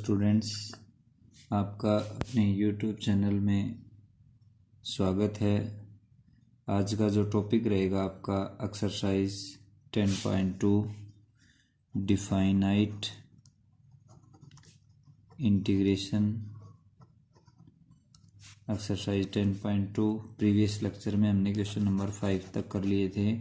Students, आपका अपने YouTube channel में स्वागत है। आज का जो टॉपिक रहेगा आपका exercise 10.2 definite integration. Exercise 10.2 previous lecture में हमने क्वेश्चन नंबर 5 तक कर लिए थे।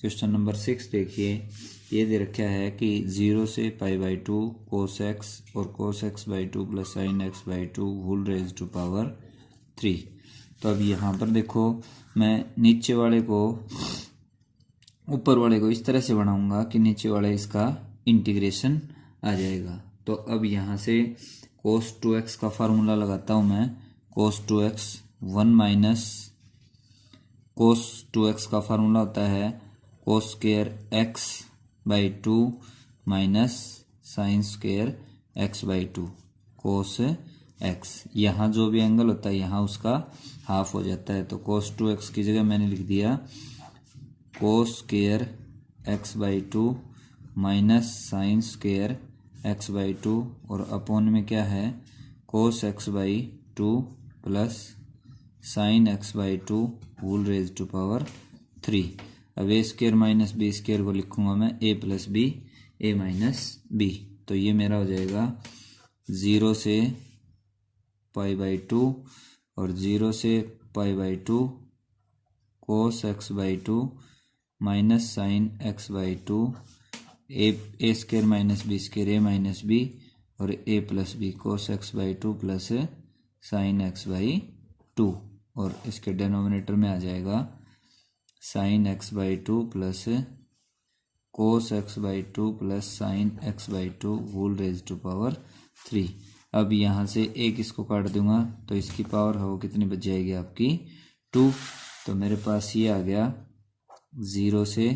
क्वेश्चन नंबर 6 देखिए, ये दे रखा है कि 0 से π/2 cos x और cos x/2 plus sin x/2 whole raise to power 3। तो अब यहाँ पर देखो, मैं नीचे वाले को ऊपर वाले को इस तरह से बनाऊंगा कि नीचे वाले इसका इंटीग्रेशन आ जाएगा। तो अब यहाँ से cos 2x का फार्मूला लगाता हूँ मैं। cos 2x 1 minus cos 2x का फार्मूला होता है cos square x/2 minus sine square x/2 cos x। यहाँ जो भी एंगल होता है यहाँ उसका हाफ हो जाता है। तो cos 2x की जगह मैंने लिख दिया cos square x/2 minus sine square x/2 और अपॉन में क्या है cos x/2 plus sine x/2 whole raise to power 3। अब A square minus B square को लिखूंगा मैं a plus B a minus B. तो ये मेरा हो जाएगा 0 से π/2 और 0 से π/2 cos x/2 minus sine x/2 a square minus B square a minus B और a plus B cos x/2 plus sine x/2 और इसके डिनोमिनेटर में आ जाएगा sine x/2 plus cos x/2 plus sine x/2 whole raise to power 3। अब यहाँ से एक इसको काट दूंगा तो इसकी पावर हो कितनी बच जाएगी आपकी 2। तो मेरे पास ये आ गया 0 से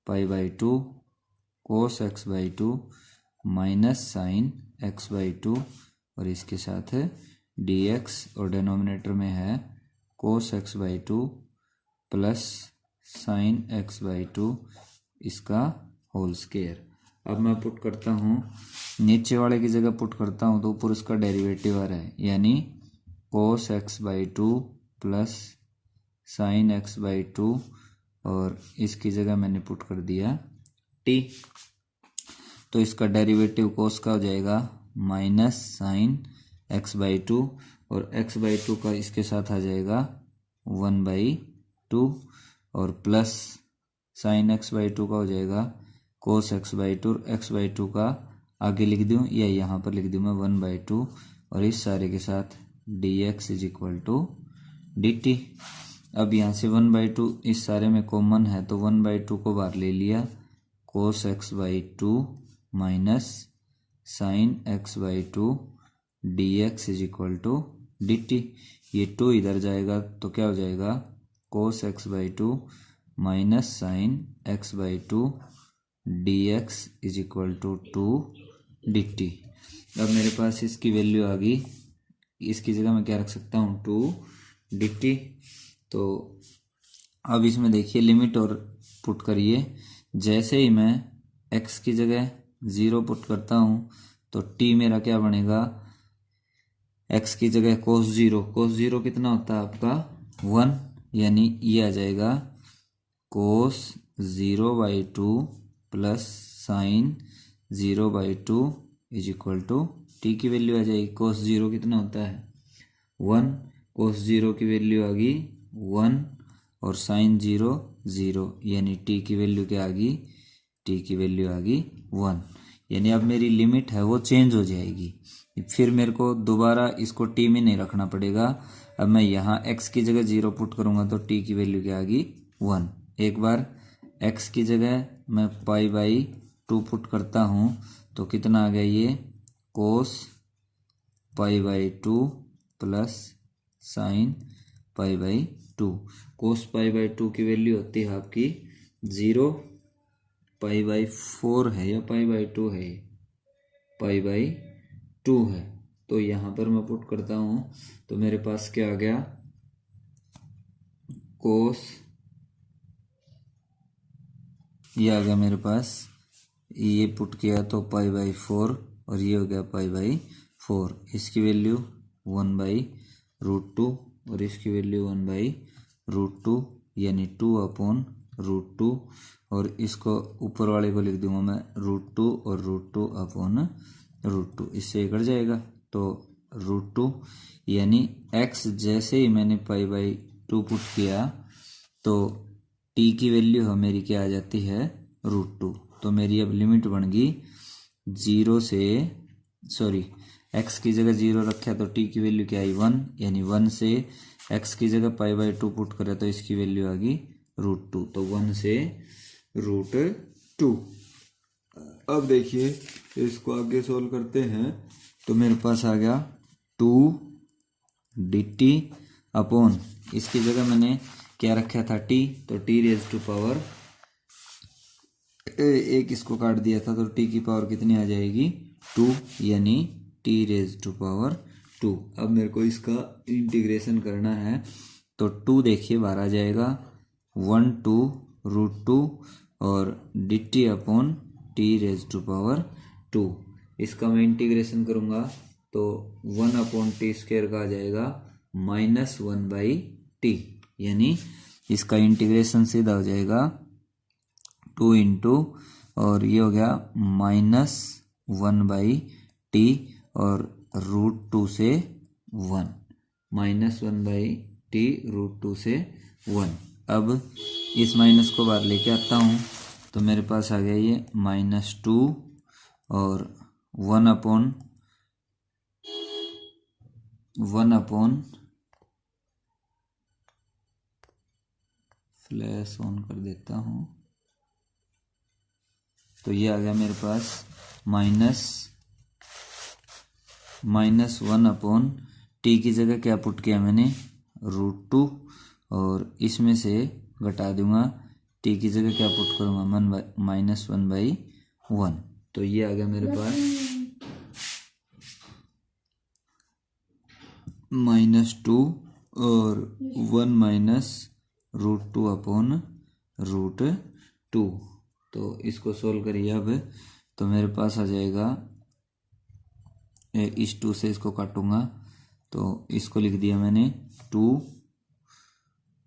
π/2 cos x/2 minus sine x/2 और इसके साथ dx और डिनोमिनेटर में है cos x/2 plus sine x/2 इसका होल स्क्वायर। अब मैं पुट करता हूँ, नीचे वाले की जगह पुट करता हूँ तो ऊपर उसका डेरिवेटिव आ रहा है, यानी cos x/2 plus sine x/2 और इसकी जगह मैंने पुट कर दिया t। तो इसका डेरिवेटिव cos का हो जाएगा माइनस साइन x/2 और x/2 का इसके साथ आ जाएगा 1/2 और प्लस साइन x/2 का हो जाएगा cos x/2 और x/2 का आगे लिख दूं या यहाँ पर लिख दूं मैं 1/2 और इस सारे के साथ dx is equal to dt। अब यहाँ से 1/2 इस सारे में कॉमन है तो 1/2 को बाहर ले लिया cos x/2 minus sine x/2 dx is equal to dt। ये 2 इधर जाएगा तो क्या हो जाएगा cos x/2 minus sine x/2 dx is equal to 2 dt। अब मेरे पास इसकी वैल्यू आ गई, इसकी जगह मैं क्या रख सकता हूँ 2 dt। तो अब इसमें देखिए लिमिट और पुट करिए। जैसे ही मैं x की जगह 0 पुट करता हूँ तो t मेरा क्या बनेगा, x की जगह cos 0 कितना होता है आपका 1, यानी ये आ जाएगा cos 0/2 plus sine 0/2 is equal to t की वैल्यू आ जाएगी। cos 0 कितना होता है 1, cos 0 की वैल्यू आ गई 1 और साइन 0 यानी t की वैल्यू क्या आ गई, t की वैल्यू आ गई 1। यानी अब मेरी लिमिट है वो चेंज हो जाएगी, फिर मेरे को दोबारा इसको t में नहीं रखना पड़ेगा। अब मैं यहाँ x की जगह 0 पुट करूँगा तो t की वैल्यू क्या आ गई 1। एक बार x की जगह मैं π/2 पुट करता हूँ तो कितना आ गया ये cos π/2 प्लस साइन π/2। cos π/2 की वैल्यू होती है आपकी 0, π/4 है या π/2 है, π/2 है। तो यहाँ पर मैं पुट करता हूँ तो मेरे पास क्या आ गया cos, ये आ गया मेरे पास, ये पुट किया तो π/4 और ये हो गया पाई बाई 4। इसकी वैल्यू 1/√2 और इसकी वैल्यू 1/√2 यानी 2/√2 और इसको ऊपर वाले को लिख दूंगा मैं √2 और √2/√2। इससे कट जाएगा तो √2 यानी x जैसे ही मैंने पाई/2 पुट किया तो t की वैल्यू मेरी क्या आ जाती है √2। तो मेरी अब लिमिट बन गई 0 से x की जगह 0 रखा तो t की वैल्यू क्या आई 1 यानी 1 से x की जगह पाई/2 पुट करा तो इसकी वैल्यू आ गई √2। तो 1 से √2। अब देखिए इसको आगे सोल्व करते हैं तो मेरे पास आ गया 2 dt अपॉन इसकी जगह मैंने क्या रखा था t तो t⁻⁴ एक इसको काट दिया था तो t की पावर कितनी आ जाएगी 2 यानी t⁻²। अब मेरे को इसका इंटीग्रेशन करना है तो 2 देखिए बाहर आ जाएगा 1/2 और dt अपॉन t⁻²। इसका मैं इंटीग्रेशन करूंगा तो 1/t² का आ जाएगा -1/t यानी इसका इंटीग्रेशन सीधा हो जाएगा 2 इंटू और ये हो गया -1/t और √2 से 1 -1/t √2 से 1। अब इस माइनस को बाहर लेके आता हूँ तो मेरे पास आ गया ये -2 और 1/, फ्लैश ऑन कर देता हूँ तो ये आ गया मेरे पास -1/t की जगह क्या पुट किया मैंने √2 और इसमें से घटा दूंगा t की जगह क्या पुट करूंगा -1/1। तो ये आ गया मेरे पास -2 और 1 -√2/√2। तो इसको सोल्व करिए अब तो मेरे पास आ जाएगा इस 2 से इसको काटूंगा तो इसको लिख दिया मैंने 2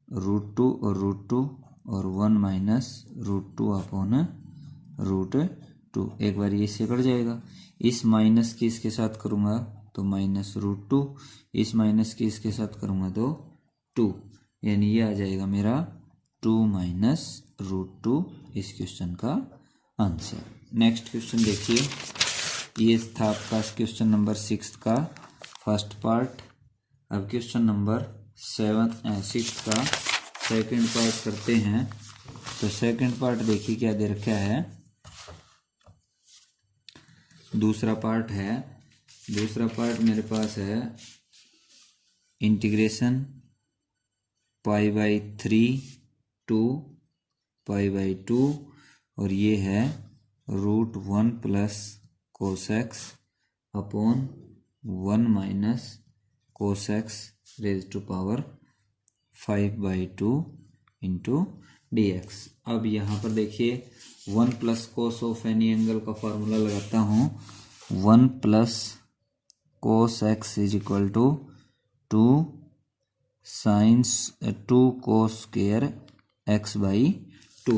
√2 और √2 और 1 -√2/√2। एक बार ये इससे कट जाएगा। इस माइनस की इसके साथ करूंगा तो -√2, इस माइनस की इसके साथ करूंगा तो 2 यानी ये आ जाएगा मेरा 2 -√2 इस क्वेश्चन का आंसर। नेक्स्ट क्वेश्चन देखिए, ये था आपका क्वेश्चन नंबर 6 का फर्स्ट पार्ट। अब क्वेश्चन नंबर 6 का सेकंड पार्ट करते हैं। तो सेकंड पार्ट देखिए क्या दे रखा है, दूसरा पार्ट है। दूसरा पार्ट मेरे पास है इंटीग्रेशन π/3 to π/2 और ये है √1 + cos x upon 1 - cos x raised to power 5/2 into dx। अब यहाँ पर देखिए 1 + cos ऑफ एनी एंगल का फॉर्मूला लगाता हूँ। 1 + cos x = 2 cos² x/2। तो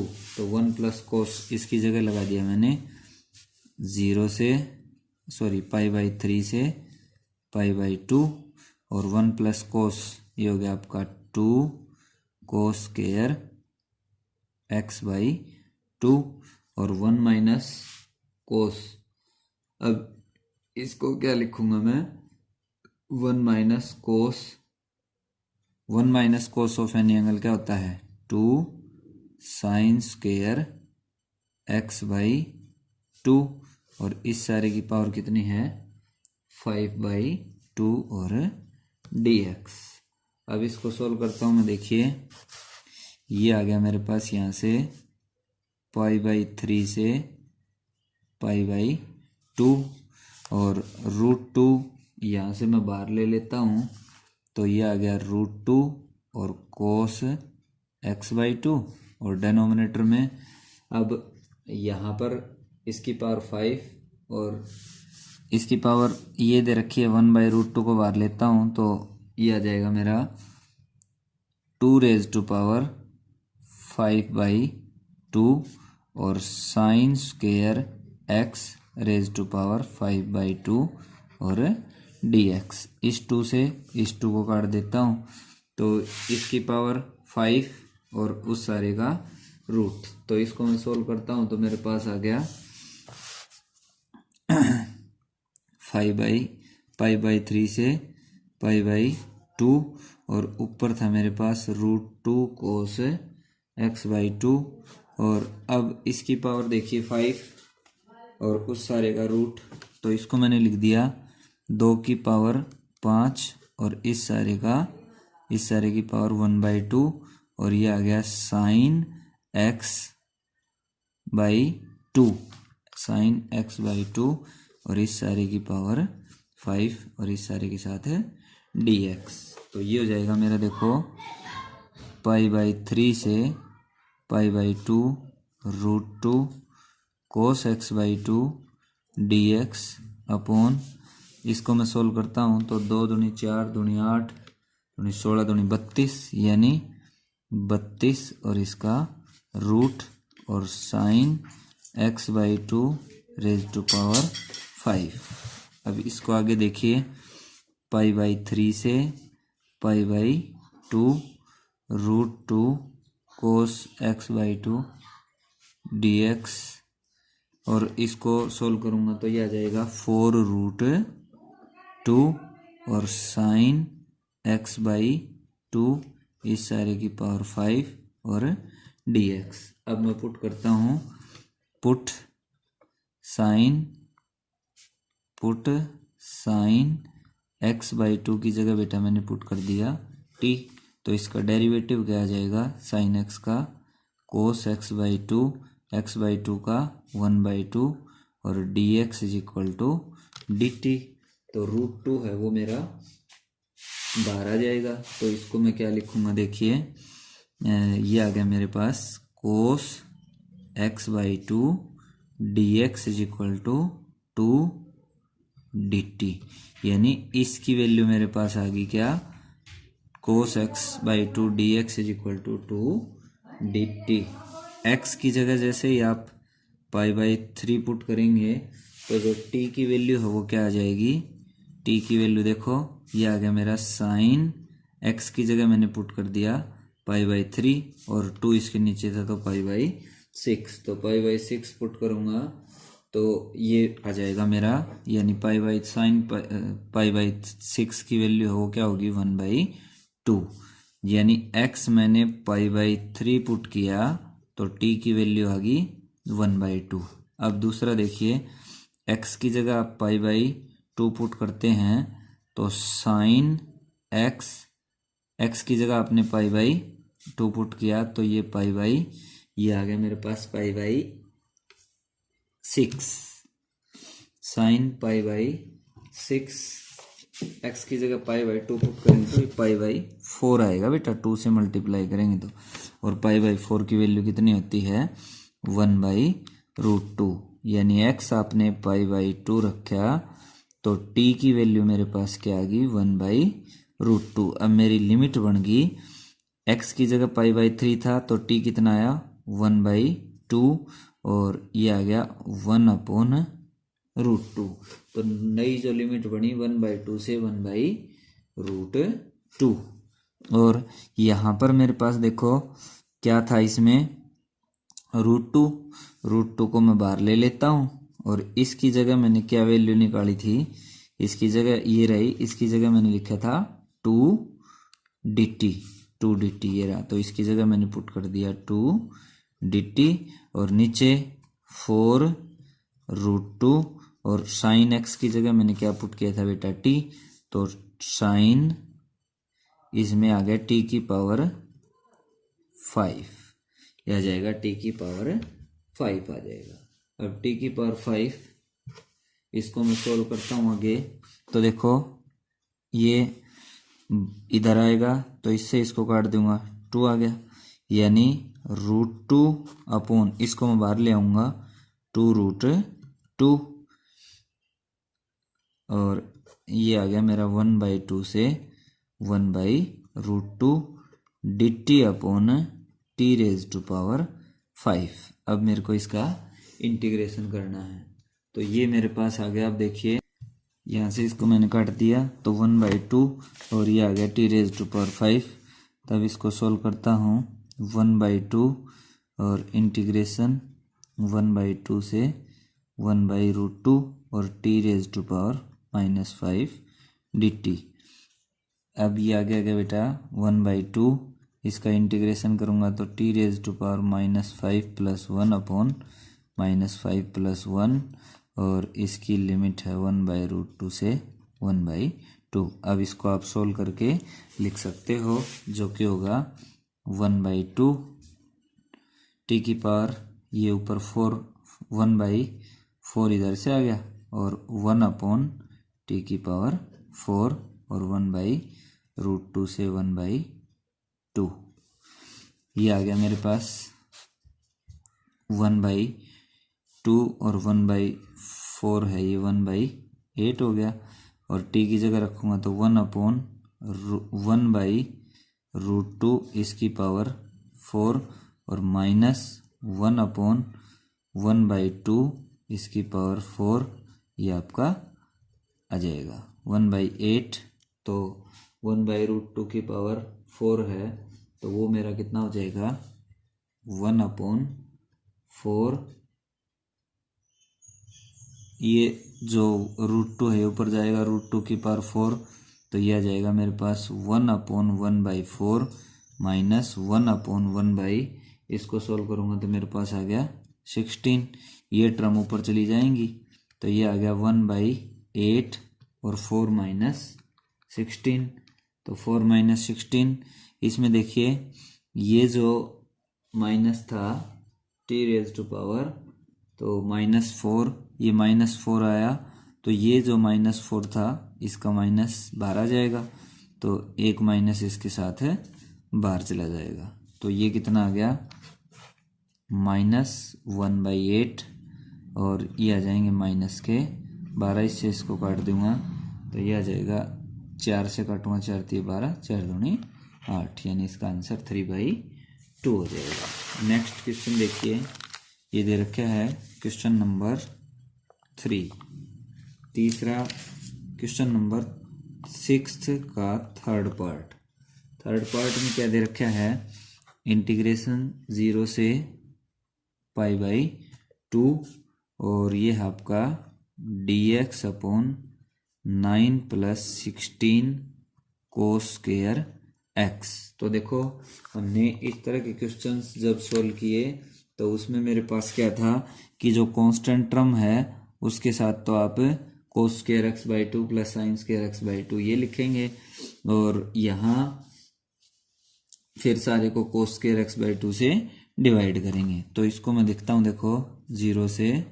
1 + cos इसकी जगह लगा दिया मैंने π/3 से π/2 और 1 + cos ये हो गया आपका 2 cos² x/2 और 1 - cos। अब इसको क्या लिखूंगा मैं 1 - cos। 1 - cos of any angle क्या होता है 2 sin² x/2 और इस सारे की पावर कितनी है 5/2 और dx। अब इसको सोल्व करता हूँ मैं। देखिए ये आ गया मेरे पास यहाँ से π/3 से π/2 और √2 यहाँ से मैं बाहर ले लेता हूँ तो ये आ गया √2 और cos x/2 और डिनोमिनेटर में अब यहाँ पर इसकी पावर 5 और इसकी पावर ये दे रखी है 1/√2 को बाहर लेता हूँ तो ये आ जाएगा मेरा 2^5/2 और sine square x raise to power 5/2 और dx। इस 2 से इस 2 को काट देता हूँ तो इसकी पावर 5 और उस सारे का रूट। तो इसको मैं सोल्व करता हूँ तो मेरे पास आ गया 5/3 से π/2 और ऊपर था मेरे पास √2 cos x/2 और अब इसकी पावर देखिए 5 और उस सारे का रूट। तो इसको मैंने लिख दिया 2 की पावर 5 और इस सारे की पावर 1/2 और ये आ गया sin x/2 और इस सारे की पावर 5 और इस सारे के साथ है dx। तो ये हो जाएगा मेरा देखो π/3 से π/2 √2 cos x/2 dx अपॉन इसको मैं सोल्व करता हूँ तो 2 दूनी 4 दूनी 8 दूनी 16 दूनी 32 यानी 32 और इसका रूट और sign x/2 raise to power 5। अब इसको आगे देखिए π/3 से π/2 √2 cos x/2 dx और इसको सोल्व करूँगा तो ये आ जाएगा 4√2 और साइन x/2 इस सारे की पावर 5 और dx। अब मैं पुट करता हूँ पुट साइन x/2 की जगह बेटा मैंने पुट कर दिया t। तो इसका डेरिवेटिव क्या आ जाएगा साइन x का cos x/2 का 1/2 और dx = dt। तो √2 है वो मेरा बाहर आ जाएगा। तो इसको मैं क्या लिखूंगा देखिए ये आ गया मेरे पास cos x/2 dx = 2 dt यानी इसकी वैल्यू मेरे पास आ गई क्या cos x/2 dx = 2 dt। x की जगह जैसे ही आप π/3 पुट करेंगे तो जो t की वैल्यू है वो क्या आ जाएगी t की वैल्यू देखो ये आ गया मेरा साइन x की जगह मैंने पुट कर दिया π/3 और 2 इसके नीचे था तो π/6। तो π/6 पुट करूंगा तो ये आ जाएगा मेरा यानी π/6 की वैल्यू हो क्या होगी 1/2 यानी x मैंने π/3 पुट किया तो t की वैल्यू आ गई 1/2। अब दूसरा देखिए x की जगह आप π/2 पुट करते हैं तो साइन x की जगह आपने π/2 पुट किया तो ये ये आ गया मेरे पास π/6 साइन π/6 x की जगह π/2 पुट करेंगे तो π/4 आएगा बेटा 2 से मल्टीप्लाई करेंगे तो और π/4 की वैल्यू कितनी होती है 1/√2 यानी x आपने π/2 रखा तो t की वैल्यू मेरे पास क्या आ गई 1/√2। अब मेरी लिमिट बन गई x की जगह π/3 था तो t कितना आया 1/2 और ये आ गया 1/√2। तो नई जो लिमिट बनी 1/2 से 1/√2। और यहाँ पर मेरे पास देखो क्या था इसमें √2 को मैं बाहर ले लेता हूँ और इसकी जगह मैंने क्या वैल्यू निकाली थी इसकी जगह ये रही इसकी जगह मैंने लिखा था 2 dt ये रहा तो इसकी जगह मैंने पुट कर दिया 2 dt और नीचे 4√2 और साइन x की जगह मैंने क्या पुट किया था बेटा t तो साइन इसमें आ गया t की पावर 5 यह आ जाएगा t की पावर 5 आ जाएगा। अब t की पावर 5 इसको मैं सोल्व करता हूँ आगे तो देखो ये इधर आएगा तो इससे इसको काट दूंगा 2 आ गया यानी √2 अपॉन इसको मैं बाहर ले आऊंगा 2√2 और ये आ गया मेरा 1/2 से 1/√2 dt अपॉन t⁵5। अब मेरे को इसका इंटीग्रेशन करना है, तो ये मेरे पास आ गया। अब देखिए यहाँ से इसको मैंने काट दिया तो 1/2 और ये आ गया t⁵5। तब इसको सोल्व करता हूँ। 1/2 और इंटीग्रेशन 1/2 से 1/√2 और t⁵−5 dt। अब ये आ गया बेटा 1/2, इसका इंटीग्रेशन करूँगा तो t⁵−5 + 1 अपॉन -5 + 1 और इसकी लिमिट है 1/√2 से 1/2। अब इसको आप सोल्व करके लिख सकते हो, जो कि होगा 1/2 t की पावर, ये ऊपर 1/4 इधर से आ गया और 1 अपॉन t की पावर 4 और 1/√2 से 1/2। ये आ गया मेरे पास 1/2 और 1/4 है, ये 1/8 हो गया। और t की जगह रखूँगा तो 1 अपॉन 1/√2 इसकी पावर 4 और -1 अपॉन 1/2 इसकी पावर 4, ये आपका आ जाएगा 1/8। तो 1/√2 की पावर 4 है, तो वो मेरा कितना हो जाएगा 1/4। ये जो √2 है ऊपर जाएगा, √2 की पावर 4, तो ये आ जाएगा मेरे पास 1/1/4 माइनस 1/1/, इसको सोल्व करूँगा तो मेरे पास आ गया 16। ये टर्म ऊपर चली जाएंगी तो ये आ गया 1/8 और 4 - 16, तो 4 - 16। इसमें देखिए ये जो माइनस था t⁵, तो -4, ये -4 आया, तो ये जो -4 था इसका माइनस बाहर आ जाएगा, तो एक माइनस इसके साथ है बाहर चला जाएगा। तो ये कितना आ गया -1/8 और ये आ जाएंगे माइनस के 12, इससे इसको काट दूंगा तो ये आ जाएगा 4 से काटूंगा, 4 × 3 = 12, 4 × 2 = 8, यानी इसका आंसर 3/2 हो जाएगा। नेक्स्ट क्वेश्चन देखिए, ये दे रखा है क्वेश्चन नंबर 3। तीसरा क्वेश्चन नंबर 6 का थर्ड पार्ट में क्या दे रखा है, इंटीग्रेशन 0 से π/2 और ये आपका dx अपॉन 9 + 16 cos² x। तो देखो हमने इस तरह के क्वेश्चंस जब सोल्व किए तो उसमें मेरे पास क्या था कि जो कांस्टेंट टर्म है उसके साथ तो आप cos² x/2 + sin² x/2 ये लिखेंगे, और यहाँ फिर सारे को cos² x/2 से डिवाइड करेंगे। तो इसको मैं लिखता हूँ, देखो 0 से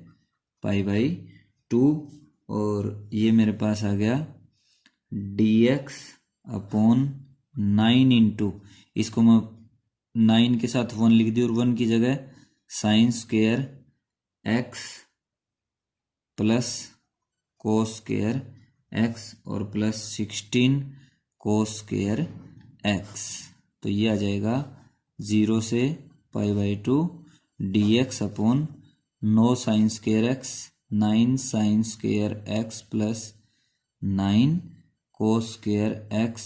π/2 और ये मेरे पास आ गया dx अपॉन 9 इसको मैं 9 के साथ 1 लिख दी और 1 की जगह sin² x plus cos² x और प्लस 16 cos² x। तो ये आ जाएगा 0 से π/2 dx upon 9 sin² x 9 sin² x plus 9 cos² x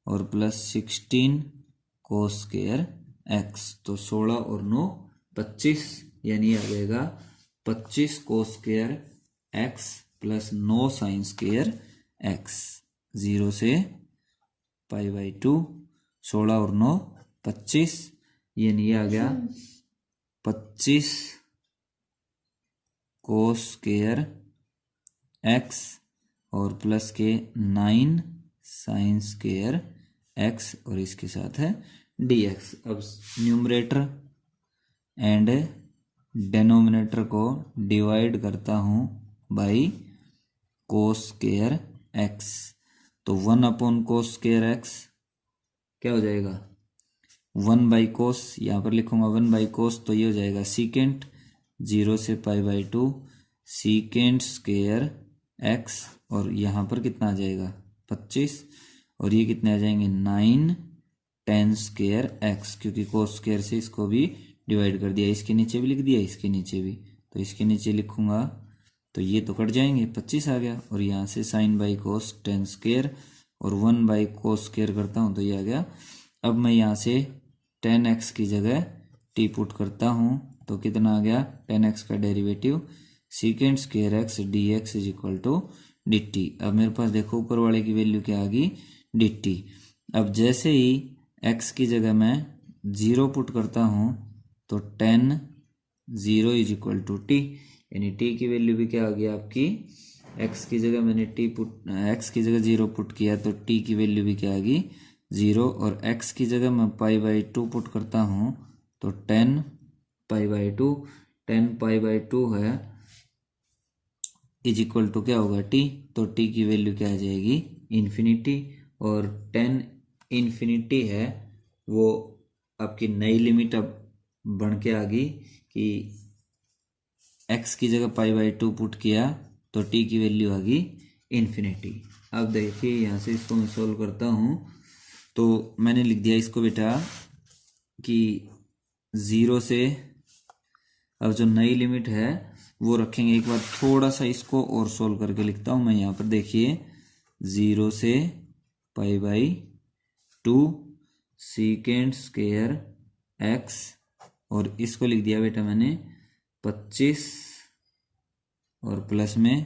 और प्लस 16 cos² x। तो 16 और 9 25, यानी आ जाएगा 25 cos² x plus 9 sin² x। 0 से π/2 16 और 9 25, यानी आ गया 25 cos² x और प्लस के 9 sin² x और इसके साथ है dx। अब न्यूमरेटर एंड डेनोमिनेटर को डिवाइड करता हूँ बाई cos² x। तो 1 अपॉन cos² x क्या हो जाएगा 1/cos, यहाँ पर लिखूंगा 1/cos, तो ये हो जाएगा सीकेंट 0 से π/2 सीकेंट² एक्स, और यहाँ पर कितना आ जाएगा 25, और ये कितने आ जाएंगे 9 10 स्क्वायर एक्स, क्योंकि कोस स्क्वायर से इसको भी डिवाइड कर दिया, इसके नीचे भी लिख दिया, इसके नीचे भी, तो इसके नीचे लिखूंगा तो ये तो कट जाएंगे, 25 आ गया, और यहाँ से साइन बाई कोस 10 स्क्वायर और 1 बाई कोस स्क्वायर करता हूँ तो ये आ गया। अब मैं यहाँ से 10x की जगह t पुट करता हूँ तो कितना आ गया 10x का derivative secant square x D x is equal to D T. अब मेरे पास देखो ऊपर वाले की वैल्यू क्या आ गई डी टी। अब जैसे ही x की जगह मैं 0 पुट करता हूँ तो 10 0 इज इक्वल टू टी, यानी t की वैल्यू भी क्या आ गई आपकी, x की जगह मैंने x की जगह 0 पुट किया तो t की वैल्यू भी क्या आ गई 0, और x की जगह मैं पाई बाई 2 पुट करता हूँ तो 10 पाई बाई 2, 10 पाई बाई 2 है इज इक्वल टू क्या होगा t, तो t की वैल्यू क्या आ जाएगी इन्फिनिटी, और 10 इन्फिनिटी है वो आपकी नई लिमिट अब बन के आ गई कि x की जगह पाई बाई 2 पुट किया तो t की वैल्यू आ गई इन्फिनिटी। अब देखिए यहाँ से इसको मैं सोल्व करता हूँ तो मैंने लिख दिया इसको बेटा कि 0 से अब जो नई लिमिट है वो रखेंगे। एक बार थोड़ा सा इसको और सोल्व करके लिखता हूँ मैं यहाँ पर, देखिए 0 से पाई बाई 2 सीकेंड स्क्वायर एक्स, और इसको लिख दिया बेटा मैंने 25 और प्लस में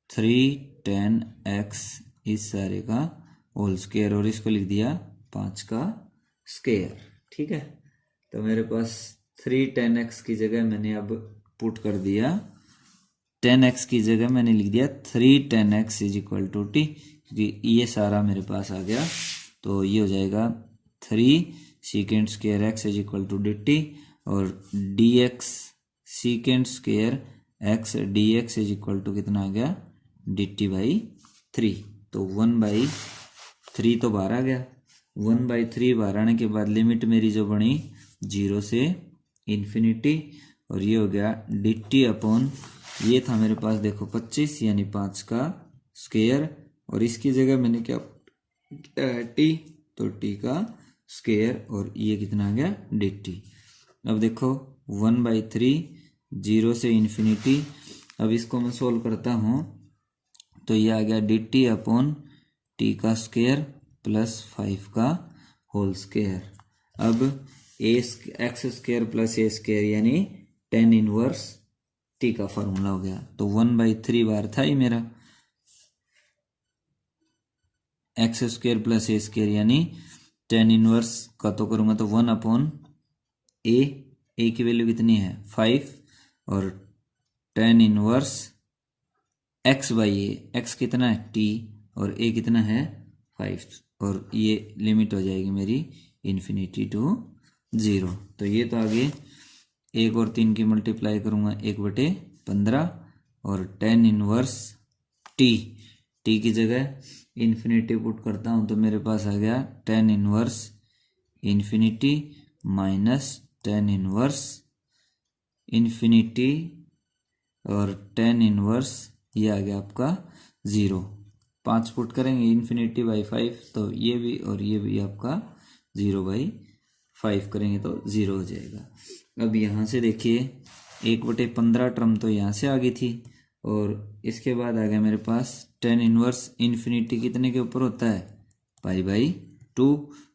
3 10 एक्स इस सारे का होल स्क्वायर, और इसको लिख दिया 5 का स्क्वायर। ठीक है, तो मेरे पास 3 10 एक्स की जगह मैंने अब पुट कर दिया 10 एक्स की जगह मैंने लिख दिया 3 10 X is equal to T, क्योंकि ये सारा मेरे पास आ गया तो ये हो जाएगा 3 secant square x is equal to D T, और d x secant square x D x is equal to कितना आ गया डी टी बाई 3, तो 1/3 तो बाहर आ गया, 1/3 बाहर आने के बाद लिमिट मेरी जो बनी 0 से इन्फिनिटी, और ये हो गया डी टी अपॉन, ये था मेरे पास देखो 25 यानी 5 का स्क्वायर, और इसकी जगह मैंने क्या टी, तो टी का स्क्वायर, और ये कितना आ गया डी टी। अब देखो 1/3 0 से इन्फिनिटी, अब इसको मैं सोल्व करता हूँ तो ये आ गया डी टी अपॉन टी का स्क्वायर प्लस 5 का होल स्क्वायर। अब एक्स स्क्वायर प्लस ए स्क्वायर यानी 10 इनवर्स टी का फॉर्मूला हो गया, तो 1/3 बार था ही मेरा एक्स स्क्वायर प्लस ए स्क्वायर यानी 10 इनवर्स का तो करूँगा तो 1 अपॉन ए की वैल्यू कितनी है 5, और 10 inverse x by A, x कितना है टी और ए कितना है 5, और ये लिमिट हो जाएगी मेरी इन्फिनिटी टू 0। तो ये तो आगे 1 और 3 की मल्टीप्लाई करूँगा 1/15, और 10 इनवर्स टी की जगह इन्फिनिटी पुट करता हूँ तो मेरे पास आ गया 10 inverse infinity minus 10 inverse infinity, और 10 इनवर्स ये आ गया आपका 0, 5 पुट करेंगे इन्फिनिटी बाई 5 तो ये भी और ये भी आपका 0/5 करेंगे तो 0 हो जाएगा। अब यहाँ से देखिए 1/15 टर्म तो यहाँ से आ गई थी, और इसके बाद आ गया मेरे पास 10 इनवर्स इन्फिनिटी कितने के ऊपर होता है π/2,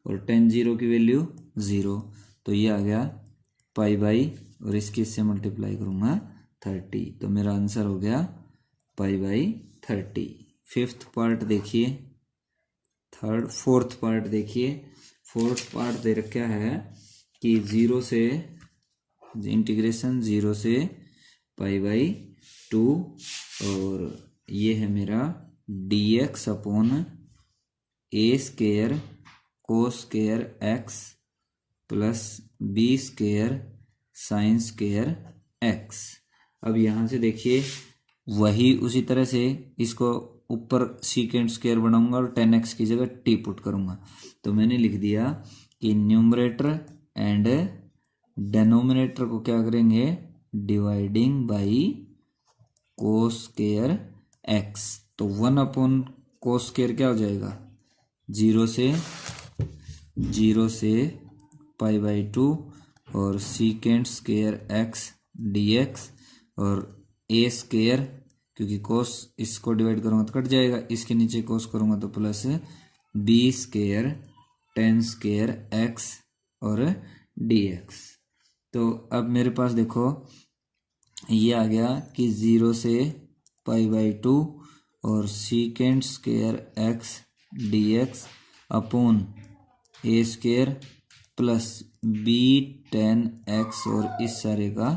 और 10 0 की वैल्यू 0, तो ये आ गया π/, और इसकी इससे मल्टीप्लाई करूँगा 30, तो मेरा आंसर हो गया π/30। फिफ्थ पार्ट देखिए, फोर्थ पार्ट देखिए। फोर्थ पार्ट दे रखा है कि 0 से इंटीग्रेशन 0 से π/2, और ये है मेरा dx upon a square cos square x plus b square sine square x। अब यहाँ से देखिए वही उसी तरह से इसको ऊपर सीकेंड स्क्वायर बनाऊंगा और 10x की जगह t पुट करूंगा, तो मैंने लिख दिया कि न्यूमरेटर एंड डेनोमिनेटर को क्या करेंगे dividing by cos square x. तो 1 कोस स्क्वायर क्या हो जाएगा, 0 से π/2 और सीकेंट स्क्वायर एक्स dx और ए स्क्वायर, क्योंकि कोस इसको डिवाइड करूँगा तो कट जाएगा, इसके नीचे कोस करूँगा तो plus B square tan square X और dx। तो अब मेरे पास देखो ये आ गया कि 0 से π/2 और secant square x dx upon a square plus b tan x और इस सारे का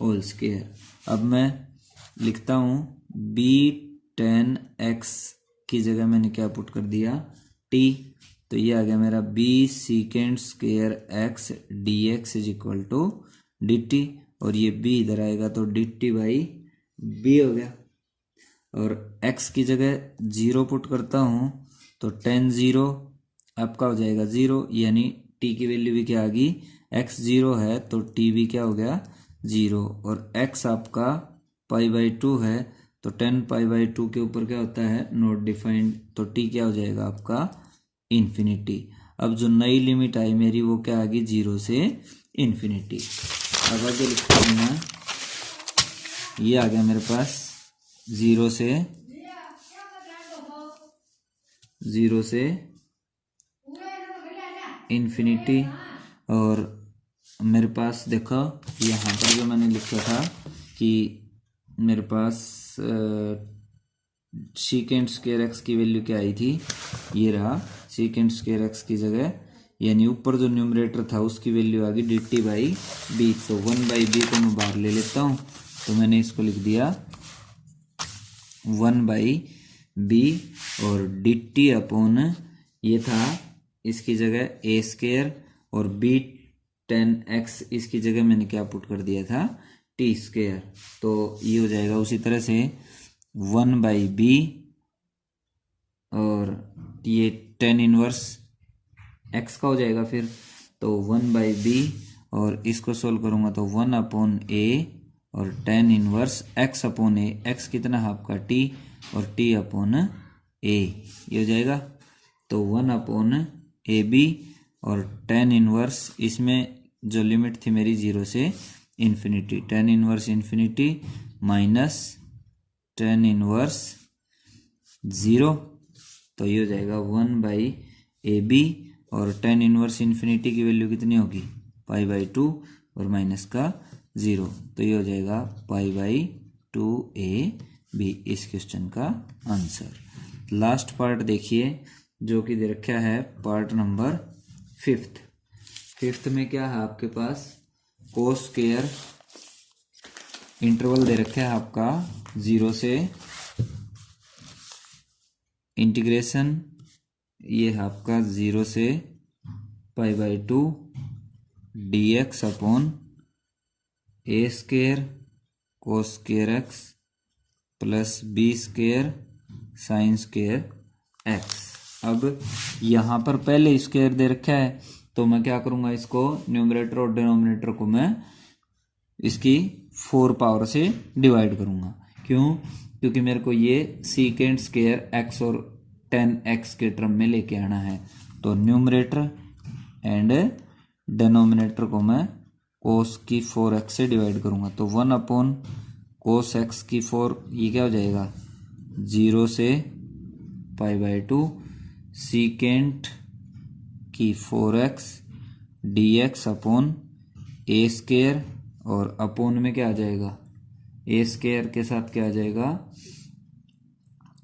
होल स्क्वायर। अब मैं लिखता हूँ बी टेन एक्स की जगह मैंने क्या पुट कर दिया, टी। तो ये आ गया मेरा B secant square x D x is equal to D T, और ये b इधर आएगा तो डी टी बाई बी हो गया। और x की जगह 0 पुट करता हूँ तो टेन 0 आपका हो जाएगा 0, यानी t की वैल्यू भी क्या आ गई, x 0 है तो t भी क्या हो गया 0। और x आपका π/2 है तो 10 π/2 के ऊपर क्या होता है, नॉट डिफाइंड, तो t क्या हो जाएगा आपका इन्फिनिटी। अब जो नई लिमिट आई मेरी वो क्या आ गई, 0 से इन्फिनिटी। अब आगे लिखता हूँ मैं, ये आ गया मेरे पास 0 से इन्फिनिटी। और मेरे पास देखो यहाँ पर जो मैंने लिखा था कि मेरे पास सीकेंट स्क्वायर एक्स की वैल्यू क्या आई थी, ये रहा सीकेंट स्क्वायर एक्स की जगह, यानी ऊपर जो न्यूमरेटर था उसकी वैल्यू आ गई डी टी बाई बी। तो 1/b को मैं बाहर ले लेता हूँ, तो मैंने इसको लिख दिया 1/b और डी टी अपॉन ये था इसकी जगह ए स्क्वायर और बी टेन एक्स इसकी जगह मैंने क्या पुट कर दिया था, टी स्क्वायर। तो ये हो जाएगा उसी तरह से 1/b और ये टेन इनवर्स एक्स का हो जाएगा फिर, तो 1/b और इसको सोल्व करूँगा तो 1/a और टेन इनवर्स एक्स अपॉन ए, एक्स कितना है आपका टी और टी अपॉन ए, ये हो जाएगा। तो 1/ab और टेन इनवर्स, इसमें जो लिमिट थी मेरी 0 से infinity, tan inverse infinity minus tan inverse 0, तो ये हो जाएगा 1/ab और टेन इनवर्स इन्फिनिटी की वैल्यू कितनी होगी, π/2 और माइनस का 0, तो ये हो जाएगा π/2ab इस क्वेश्चन का आंसर। लास्ट पार्ट देखिए जो कि दे रखा है पार्ट नंबर फिफ्थ में क्या है आपके पास, कोस स्क्वायर इंटरवल दे रखा है आपका 0 से इंटीग्रेशन, ये है आपका 0 से π/2 dx upon a square cos square x plus B square sine square x. अब यहाँ पर पहले स्क्वायर दे रखा है तो मैं क्या करूँगा, इसको न्यूमरेटर और डिनोमिनेटर को मैं इसकी 4 पावर से डिवाइड करूँगा। क्यों, क्योंकि मेरे को ये सीकेंट स्क्वायर एक्स और 10x के टर्म में लेके आना है। तो न्यूमरेटर एंड डिनोमिनेटर को मैं कोस की 4x से डिवाइड करूँगा, तो 1/कोस x की 4, ये क्या हो जाएगा 0 से π/2 सीकेंट की 4x dx upon a square, और अपॉन में क्या आ जाएगा, ए स्क्वायर के साथ क्या आ जाएगा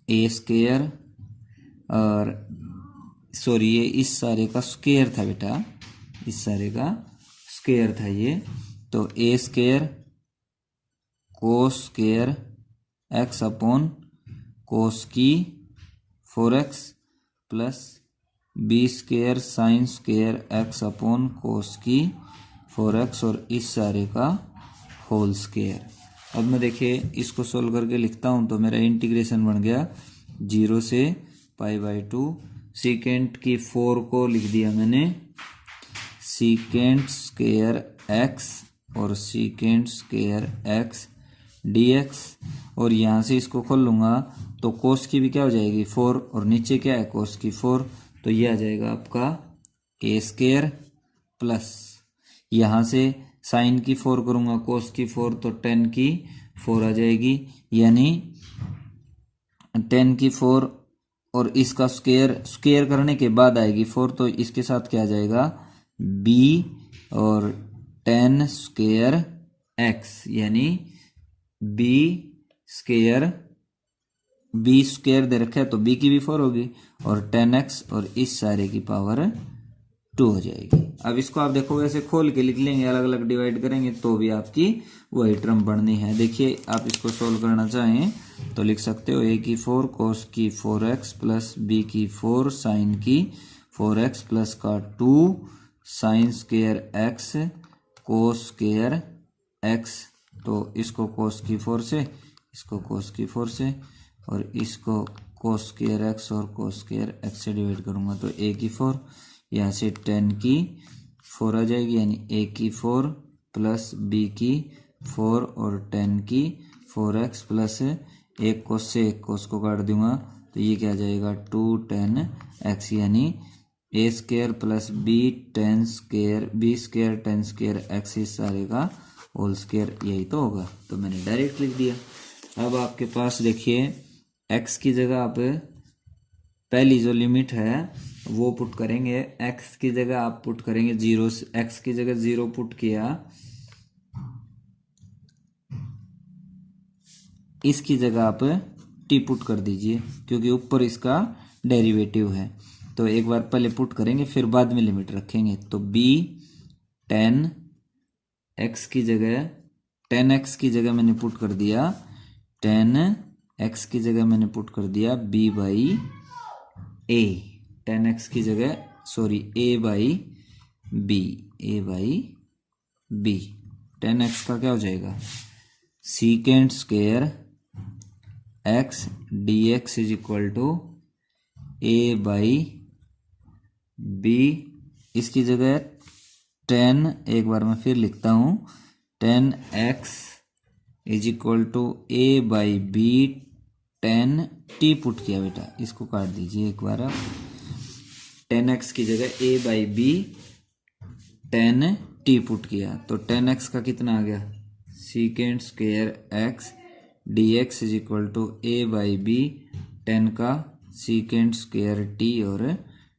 ए स्क्वायर, और सॉरी ये इस सारे का स्क्वायर था बेटा, इस सारे का स्क्वायर था ये, तो a square cos square x upon cos की 4x plus B square sine square x upon cos की 4x और इस सारे का होल स्क्वायर। अब मैं देखिए इसको सोल्व करके लिखता हूँ तो मेरा इंटीग्रेशन बन गया 0 से π/2, सीकेंट की 4 को लिख दिया मैंने सीकेंट स्क्वायर एक्स और सीकेंट स्क्वायर एक्स dx, और यहाँ से इसको खोल लूँगा तो कोस की भी क्या हो जाएगी 4, और नीचे क्या है कोस की 4, तो ये आ जाएगा आपका a स्क्वायर प्लस यहाँ से साइन की 4 करूँगा कोस की 4, तो 10 की 4 आ जाएगी, यानी 10 की 4 और इसका स्क्वायर करने के बाद आएगी 4, तो इसके साथ क्या आ जाएगा b और 10 स्क्वायर x, यानी b स्क्वायर दे रखा है तो b की भी 4 होगी और 10x और इस सारे की पावर 2 हो जाएगी। अब इसको आप देखो ऐसे खोल के लिख लेंगे, अलग अलग डिवाइड करेंगे तो भी आपकी वही टर्म बढ़नी है। देखिए आप इसको सोल्व करना चाहें तो लिख सकते हो a की 4 कोस की 4x प्लस b की 4 साइन की 4x प्लस का 2 sine square x cos square x, तो इसको कोस की 4 से, इसको कोस की 4 से और इसको कोस स्क्वायर x और कोस स्क्वायर x से डिवाइड करूंगा तो a की 4, यहाँ से 10 की 4 आ जाएगी, यानी a की 4 प्लस b की 4 और 10 की 4x प्लस एक कोस से एक कोस को काट दूंगा तो ये क्या आ जाएगा 2 10x, यानी a square plus b 10 square b square 10 square x इस सारे का होल स्क्वायर, यही तो होगा, तो मैंने डायरेक्ट लिख दिया। अब आपके पास देखिए x की जगह आप पहली जो लिमिट है वो पुट करेंगे, x की जगह आप पुट करेंगे 0, x की जगह 0 पुट किया, इसकी जगह आप t पुट कर दीजिए क्योंकि ऊपर इसका डेरिवेटिव है, तो एक बार पहले पुट करेंगे फिर बाद में लिमिट रखेंगे, तो b 10x की जगह 10x की जगह मैंने पुट कर दिया 10x की जगह मैंने पुट कर दिया b बाई a, 10x की जगह sorry a by b, 10x का क्या हो जाएगा secant square x dx is equal to a by b, इसकी जगह 10, एक बार मैं फिर लिखता हूँ 10x is equal to a by b, 10 t put किया बेटा, इसको काट दीजिए एक बार आप, 10x की जगह a by b 10 t put किया तो 10x का कितना आ गया secant square x dx is equal to a by b 10 का सीकेंड स्क्वायर t और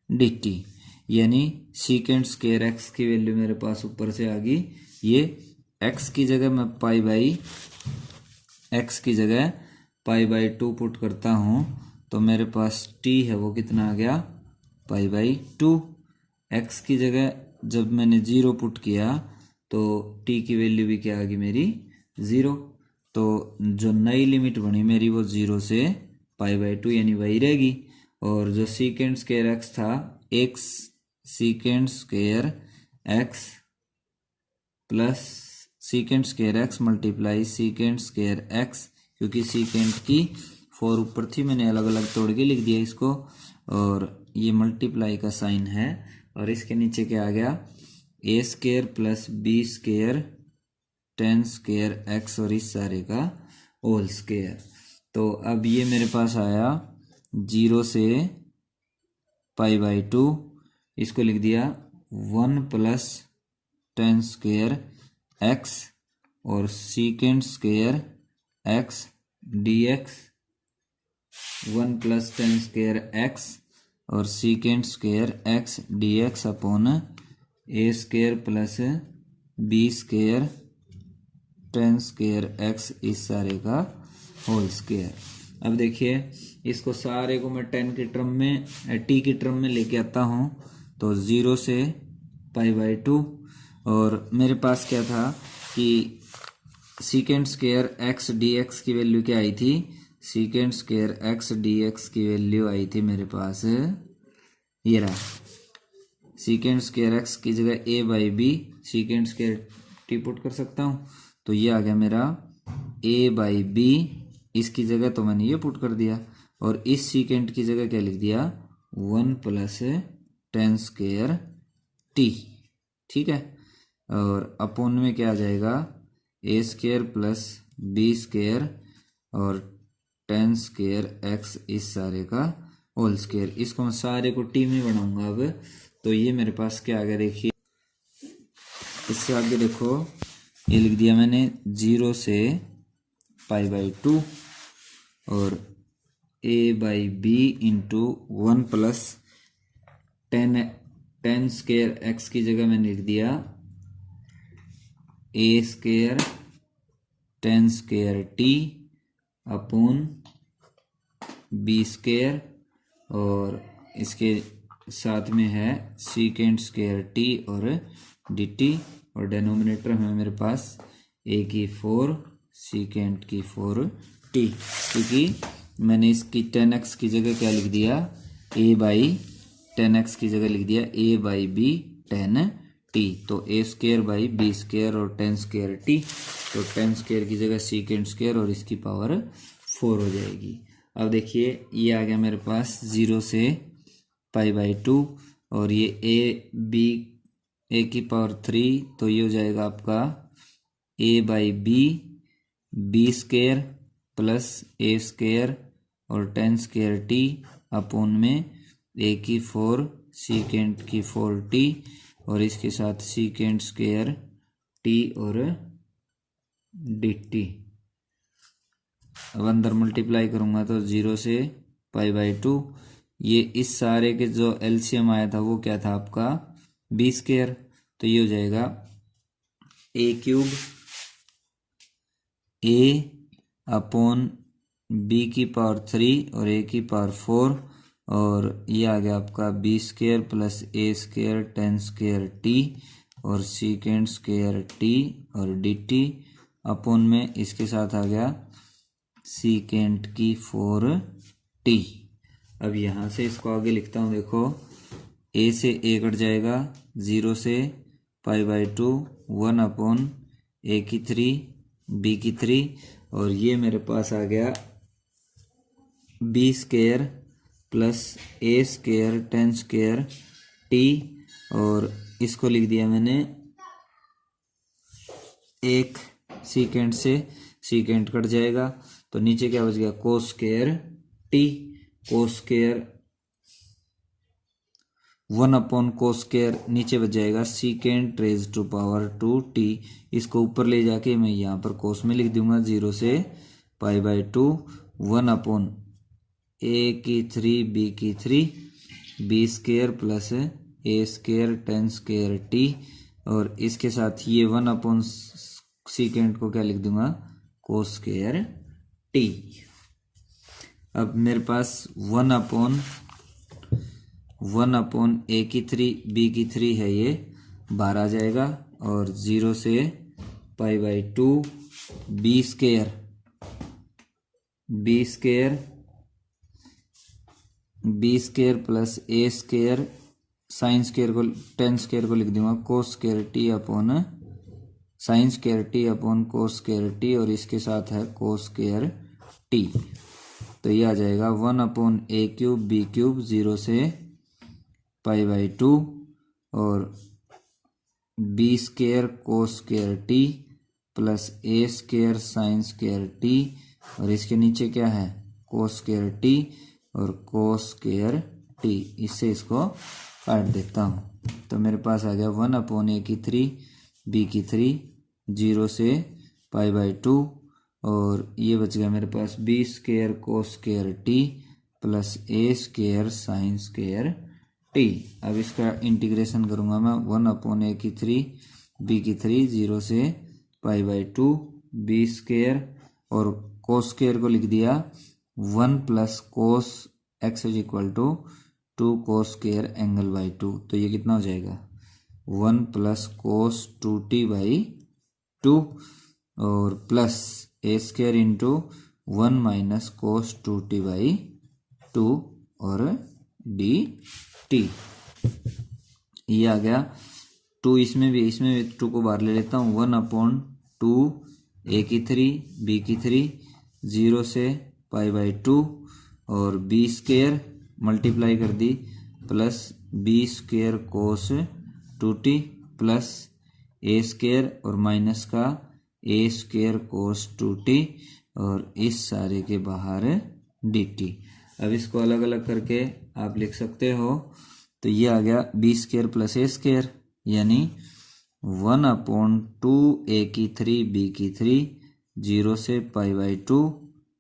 dt, यानी सीकेंड स्क्वायर x की वैल्यू मेरे पास ऊपर से आ गई, ये x की जगह मैं पाई बाई x की जगह पाई बाई 2 पुट करता हूँ तो मेरे पास t है वो कितना आ गया पाई बाई 2, x की जगह जब मैंने 0 पुट किया तो t की वैल्यू भी क्या आ गई मेरी 0, तो जो नई लिमिट बनी मेरी वो 0 से पाई बाई 2 यानी वही रहेगी, और जो सीकेंड स्क्वायर x था x सीकेंड square x plus सीकेंड square x multiply सीकेंड square x, क्योंकि सीकेंड की 4 ऊपर थी मैंने अलग अलग तोड़ के लिख दिया इसको, और ये मल्टीप्लाई का साइन है और इसके नीचे क्या आ गया a square plus b square 10 square x और इस सारे का होल स्क्वायर, तो अब ये मेरे पास आया 0 से पाई बाई 2, इसको लिख दिया 1 प्लस 10 स्क्वायर x और सीकेंड square x dx 1 plus 10 square x और सीकेंड square x dx upon a square plus b square 10 square x इस सारे का होल स्क्वायर। अब देखिए इसको सारे को मैं 10 की टर्म में t की टर्म में लेके आता हूँ तो 0 से पाई बाई 2, और मेरे पास क्या था कि सीकेंड स्क्वायर x dx की वैल्यू क्या आई थी, सीकेंड स्क्वायर x dx की वैल्यू आई थी मेरे पास ये रहा, सीकेंड स्क्वायर x की जगह a by b सीकेंड square t put कर सकता हूँ, तो ये आ गया मेरा a बाई b, इसकी जगह तो मैंने ये पुट कर दिया और इस सीकेंड की जगह क्या लिख दिया 1 प्लस 10 स्क्वायर t, ठीक है, और अपोन में क्या आ जाएगा a square plus B square और टेन स्क्वायर एक्स इस सारे का होल स्क्वायर। इसको मैं सारे को टी में बनाऊंगा अब। तो ये मेरे पास क्या आ गया देखिए, इससे आगे देखो ये लिख दिया मैंने 0 से π/2 और a/b into 1 plus 10 square x की जगह मैंने लिख दिया a square 10 square T upon B square और इसके साथ में है सीकेंट स्क्वायर टी और डी टी और डिनोमिनेटर में मेरे पास a की 4 सीकेंट की 4 टी, क्योंकि मैंने इसकी 10x की जगह क्या लिख दिया a/10x की जगह लिख दिया a/b 10t। तो a square by B square और 10 स्क्वायर टी, तो 10 स्क्वायर की जगह सीकेंट स्क्वायर और इसकी पावर 4 हो जाएगी। अब देखिए ये आ गया मेरे पास 0 से π/2 और ये a की पावर 3, तो ये हो जाएगा आपका a/b B square plus a square और 10 स्क्वायर टी अपॉन में a की 4 सीकेंट की 4t और इसके साथ सीकेंट स्क्वायर टी और dt। अब अंदर मल्टीप्लाई करूंगा तो 0 से π/2, ये इस सारे के जो एलसीएम आया था वो क्या था आपका बी स्क्वायर, तो ये हो जाएगा a³ a अपॉन बी की पावर 3 और a की पावर 4 और ये आ गया आपका B square plus a square 10 square T और सीकेंट स्क्वायर टी और डी टी अपॉन में इसके साथ आ गया सीकेंट की 4t। अब यहाँ से इसको आगे लिखता हूँ, देखो a से a कट जाएगा, 0 से π/2 1 अपॉन a की 3 b की 3 और ये मेरे पास आ गया B square plus a square 10 square t और इसको लिख दिया मैंने एक सीकेंट से सीकेंट कट जाएगा, तो नीचे क्या बच गया कोस square T, cos square 1 upon cos square नीचे बच जाएगा secant raise to power 2t। इसको ऊपर ले जाके मैं यहाँ पर कोस में लिख दूंगा 0 से π/2 1 अपॉन a की 3 b की 3 B square plus a square 10 square T और इसके साथ ये 1 अपॉन सीकेंट को क्या लिख दूंगा कोस स्क्वायर टी। अब मेरे पास 1 अपॉन a की 3 b की 3 है, ये बाहर आ जाएगा और 0 से π/2 b square plus a square sine square को 10 स्क्वायर को लिख दूंगा cos square T upon sine square T upon cos square T और इसके साथ है कोस स्क्वायर टी, तो ये आ जाएगा 1 अपॉन a³ b³ 0 से π/2 और B square cos square T plus a square sine square T और इसके नीचे क्या है कोस स्क्वायर टी और कोस स्क्वायर टी, इससे इसको काट देता हूँ। तो मेरे पास आ गया 1 अपॉन a की 3 b की 3 0 से π/2 और ये बच गया मेरे पास b square cos square T plus a square sine square t. अब इसका इंटीग्रेशन करूँगा मैं 1 अपॉन a की 3 b की 3 0 से π/2 बी स्क्वायर और कोस स्क्वायर को लिख दिया 1 plus cos X is equal to 2 cos square angle by 2, तो ये कितना हो जाएगा 1 प्लस कोस 2t/2 और plus a square into 1 minus cos 2t/2 और dt। ये आ गया 2, इसमें भी 2 को बाहर ले लेता हूँ 1 अपॉन 2 a की 3 b की 3 0 से π/2 और बी स्क्वायर मल्टीप्लाई कर दी plus B square cos 2t plus a square और माइनस का ए स्क्वायर कोस 2t और इस सारे के बाहर dt। अब इसको अलग अलग करके आप लिख सकते हो, तो ये आ गया बी स्क्वायर प्लस ए स्क्वायर, यानी 1/2 ए की 3 बी की 3 0 से π/2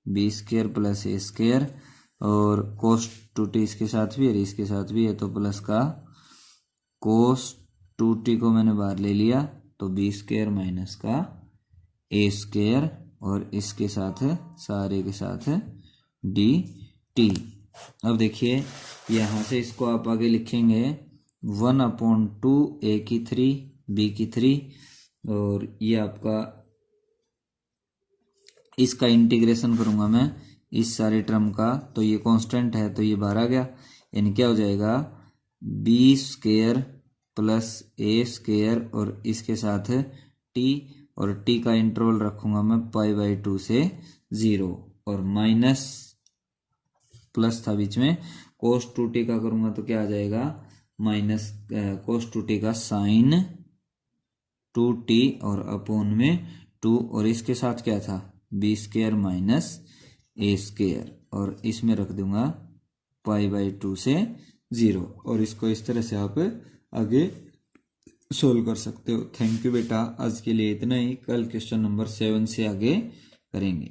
बी स्क्वायर प्लस ए स्क्वायर, और कोस 2t इसके साथ भी है इसके साथ भी है, तो प्लस का कोस 2t को मैंने बाहर ले लिया, तो बी स्क्वायर माइनस का ए स्क्वायर, और इसके साथ सारे के साथ डी टी। अब देखिए यहाँ से इसको आप आगे लिखेंगे 1/2 ए की 3 बी की 3, और ये आपका इसका इंटीग्रेशन करूँगा मैं इस सारे टर्म का, तो ये कांस्टेंट है तो ये बाहर आ गया, यानी क्या हो जाएगा बी स्क्वायर प्लस ए स्क्वायर और इसके साथ टी, और टी का इंटरवल रखूँगा मैं π/2 से 0, और माइनस प्लस था बीच में, कोस 2t का करूँगा तो क्या आ जाएगा माइनस कोस 2t का साइन 2t और अपॉन में 2, और इसके साथ क्या था बी स्क्वायर माइनस ए स्क्वायर, और इसमें रख दूंगा π/2 से 0, और इसको इस तरह से आप आगे सोल्व कर सकते हो। थैंक यू बेटा, आज के लिए इतना ही। कल क्वेश्चन नंबर 7 से आगे करेंगे।